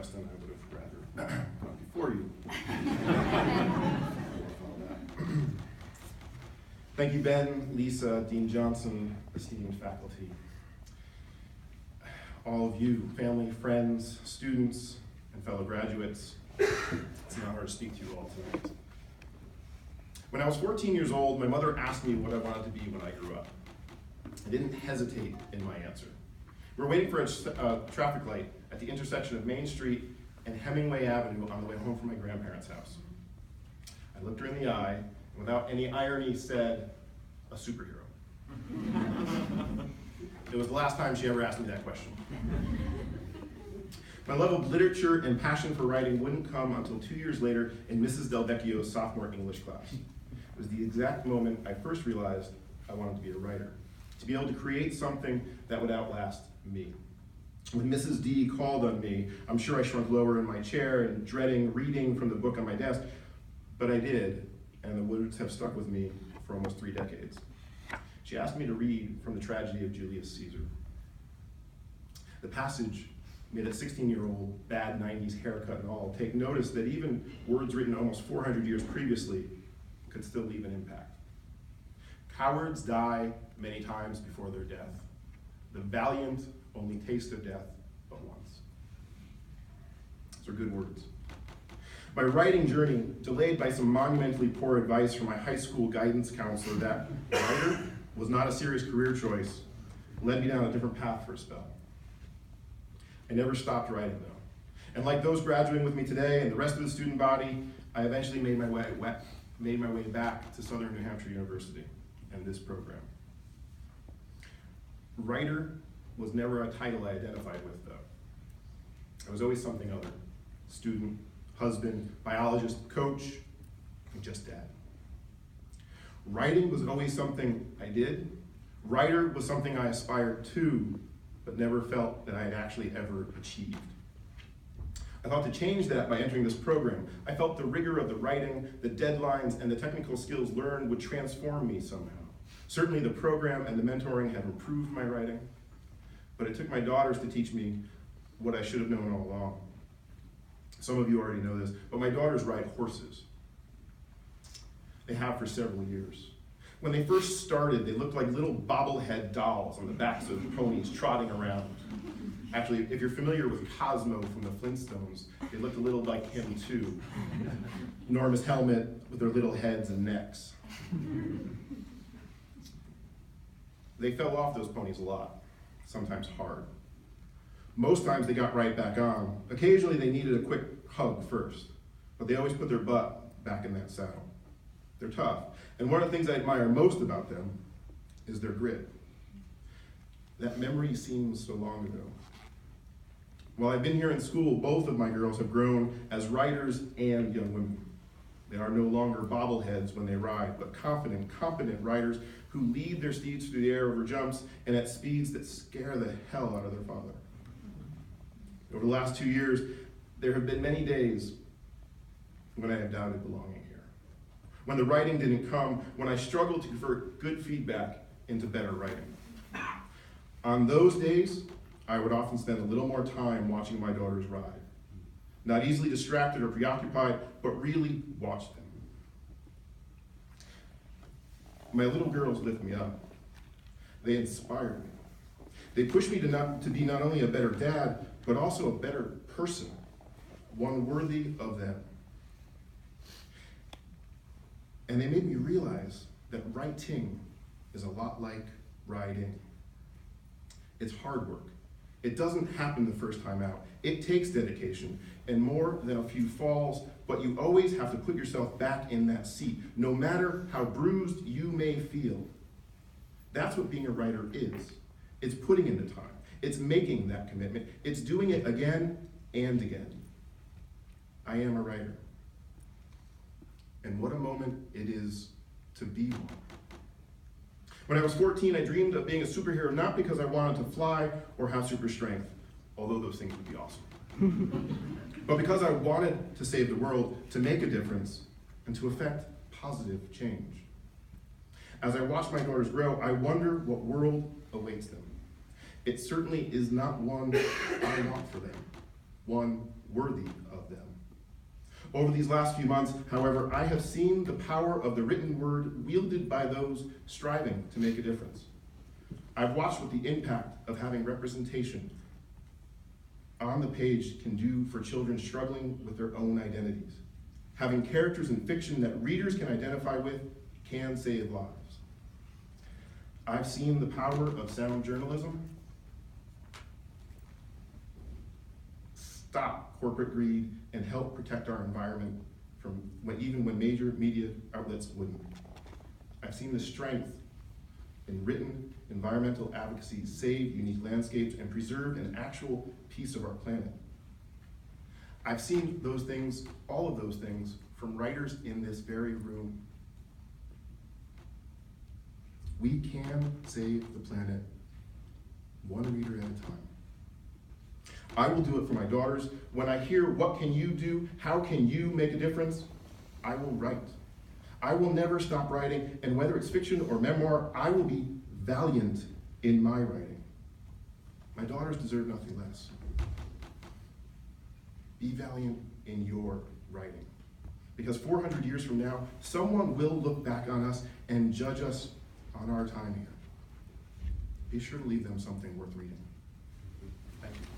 Justin, I would have rather gone before you. Thank you, Ben, Lisa, Dean Johnson, esteemed faculty. All of you, family, friends, students, and fellow graduates, it's an honor to speak to you all tonight. When I was 14 years old, my mother asked me what I wanted to be when I grew up. I didn't hesitate in my answer. We were waiting for a traffic light at the intersection of Main Street and Hemingway Avenue on the way home from my grandparents' house. I looked her in the eye, and without any irony said, a superhero. It was the last time she ever asked me that question. My love of literature and passion for writing wouldn't come until 2 years later in Mrs. Delvecchio's sophomore English class. It was the exact moment I first realized I wanted to be a writer, to be able to create something that would outlast me. When Mrs. D called on me, I'm sure I shrunk lower in my chair and dreading reading from the book on my desk, but I did, and the words have stuck with me for almost 3 decades. She asked me to read from the tragedy of Julius Caesar. The passage made a 16-year-old, bad 90s haircut and all take notice that even words written almost 400 years previously could still leave an impact. Cowards die many times before their death. The valiant only taste of death but once. Those are good words. My writing journey, delayed by some monumentally poor advice from my high school guidance counselor that writer was not a serious career choice, led me down a different path for a spell. I never stopped writing though. And like those graduating with me today and the rest of the student body, I eventually made my way back to Southern New Hampshire University and this program. Writer was never a title I identified with though. I was always something other. Student, husband, biologist, coach, and just dad. Writing was always something I did. Writer was something I aspired to, but never felt that I had actually ever achieved. I thought to change that by entering this program. I felt the rigor of the writing, the deadlines, and the technical skills learned would transform me somehow. Certainly the program and the mentoring have improved my writing, but it took my daughters to teach me what I should have known all along. Some of you already know this, but my daughters ride horses. They have for several years. When they first started, they looked like little bobblehead dolls on the backs of ponies trotting around. Actually, if you're familiar with Cosmo from the Flintstones, they looked a little like him too. Enormous helmet with their little heads and necks. They fell off those ponies a lot, sometimes hard. Most times they got right back on. Occasionally they needed a quick hug first, but they always put their butt back in that saddle. They're tough. And one of the things I admire most about them is their grit. That memory seems so long ago. While I've been here in school, both of my girls have grown as writers and young women. They are no longer bobbleheads when they ride, but confident, competent riders who lead their steeds through the air over jumps and at speeds that scare the hell out of their father. Over the last 2 years, there have been many days when I have doubted belonging here. When the writing didn't come, when I struggled to convert good feedback into better writing. On those days, I would often spend a little more time watching my daughters ride. Not easily distracted or preoccupied, but really watch them. My little girls lift me up. They inspire me. They push me to be not only a better dad, but also a better person, one worthy of them. And they made me realize that writing is a lot like riding. It's hard work. It doesn't happen the first time out. It takes dedication and more than a few falls, but you always have to put yourself back in that seat, no matter how bruised you may feel. That's what being a writer is. It's putting in the time. It's making that commitment. It's doing it again and again. I am a writer. And what a moment it is to be one. When I was 14, I dreamed of being a superhero, not because I wanted to fly or have super strength, although those things would be awesome, but because I wanted to save the world, to make a difference, and to effect positive change. As I watch my daughters grow, I wonder what world awaits them. It certainly is not one I want for them. one worthy of them. Over these last few months, however, I have seen the power of the written word wielded by those striving to make a difference. I've watched what the impact of having representation on the page can do for children struggling with their own identities. Having characters in fiction that readers can identify with can save lives. I've seen the power of sound journalism stop corporate greed and help protect our environment from even when major media outlets wouldn't. I've seen the strength in written environmental advocacy save unique landscapes and preserve an actual piece of our planet. I've seen those things, all of those things, from writers in this very room. We can save the planet one reader at a time. I will do it for my daughters. When I hear, what can you do? How can you make a difference? I will write. I will never stop writing, and whether it's fiction or memoir, I will be valiant in my writing. My daughters deserve nothing less. Be valiant in your writing. Because 400 years from now, someone will look back on us and judge us on our time here. Be sure to leave them something worth reading. Thank you.